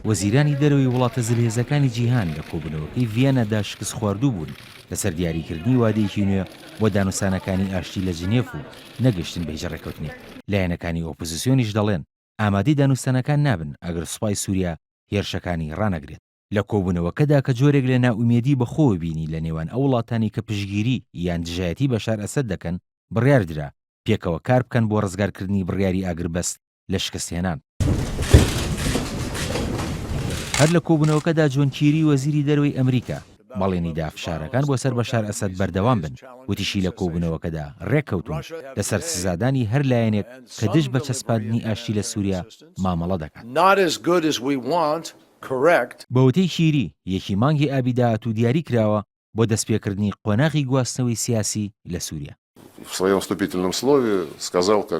وەزیرانی دەرەوەی وڵاتە زلهێزەکانی جیهان لە کۆبوونەوەکەی ڤیەنەدا شکست خواردوو بوون لەسەر دیاریکردنی وادەیەکی نوێ بۆ دانوسانەکانی ئاشتی لە جنێف و نەگەشتن بەهێز ڕێکەوتنێک. لایەنەکانی ئۆپۆزیسیۆنیش دەڵێن ئامادەی دانوستانەکان نابن ئەگەر سوپای سووریا هێرشەکانی ڕانەگرێت. لە کۆبوونەوەکەدا کە جۆرێک لە ناوئومێدی بەخۆوە بینی لە نێوان ئەو وڵاتانی کە پشگیری یان دژایەتی بەشار ئەسەد دەکەن بڕیاردرا پێکەوە کار بکەن بۆ ڕزگارکردنی بڕیاری ئاگربەست لە شکستهێنان. هەر لە کۆبوونەوەکەدا جۆن کیری وەزیری دەرەوەی ئەمریکا بەڵێنی دا فشارەکان بۆ سەر بەشار ئەسەد بەردەوام بن، وتیشی لە کۆبوونەوەکەدا ڕێککەوتون لەسەر سزادانی هەر لایەنێک کە دژ بە چەسپاندنی ئاشتی لە سووریا مامەڵە دەکات. بە وتەی کیری یەکی مانگی ئابی داهات و دیاری کراوە بۆ دەستپێکردنی قۆناغی گواستنەوەی سیاسی لە سووریا.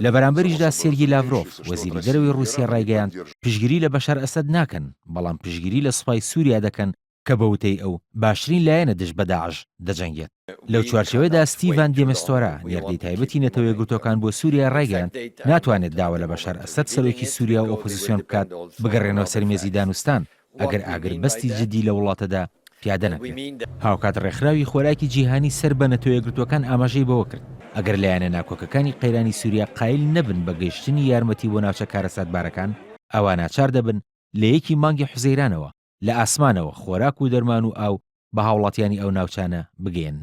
لە بەرامبەریشدا سێرگی لاڤرۆف وەزیری دەرەوەی رووسیا ڕایگەیاند پشگیری لە بەشار ئەسەد ناکەن، بەڵام پشگیری لە سوپای سووریا دەکەن کە بە وتەی ئەو باشترین لایەنە دژ بە داعش دەجەنگێت. لەو چوارچەوەیەدا ستیڤان دێمەستۆرا نێردەی تایبەتی نەتەوە یەکگرتوەکان بۆ سووریا ڕایگەیاند ناتوانێت داوا لە بەشار ئەسەد سەرۆکی سووریا و ئۆپۆزیسیۆن بکات بگەڕێنەوە سەر مێزی دانوستان ئەگەر ئاگربەستی جدی لە وڵاتەدا پیادە نەکرێت. هاوکات ڕێکخراوی خۆراکی جیهانی سەر بە نەتەوە یەکگرتوەکان ئاماژەی بەوە کرد ئەگەر لایەنە ناکۆکەکانی قەیرانی سووریا قایل نەبن بە گەیشتنی یارمەتی بۆ ناوچە کارەساتبارەکان، ئەوان ناچار دەبن لە یەکی مانگی حوزەیرانەوە لە ئاسمانەوە خۆراک و دەرمان و ئاو بە هاوڵاتیانی ئەو ناوچانە بگەێن.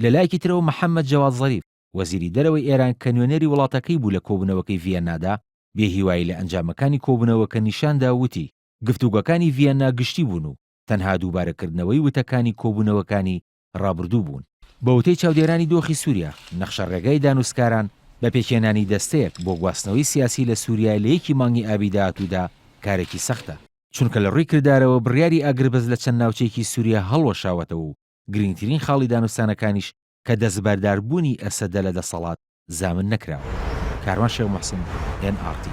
لە لایەکی ترەوە محەممەد جەواد زەریف وەزیری دەرەوەی ئێران کە نوێنەری وڵاتەکەی بوو لە کۆبوونەوەکەی ڤیەنادا بێهیوایی لە ئەنجامەکانی کۆبوونەوەکە نیشاندا وتی گفتوگەکانی ڤیەننا گشتی بوون و تەنها دووبارەکردنەوەی وتەکانی کۆبوونەوەکانی ڕابردوو بوون. بە وتەی چاودێرانی دۆخی سووریا نەخشە ڕێگای دانوسکاران بە پێکێنانی دەستەیەک بۆ گواستنەوەی سیاسی لە سووریا لە یەکی مانگی ئابی داهاتوودا کارێکی سەختە، چونکە لە ڕووی کردارەوە بڕیاری ئاگربەز لە چەند ناوچەیەکی سووریا هەڵوەشاوەتەوە و گرنگترین خاڵی دانوستانەکانیش کە دەستبەرداربوونی ئەسەدە لە دەسەڵات زامن نەکراوە. کاروان شێخ موحسین NRT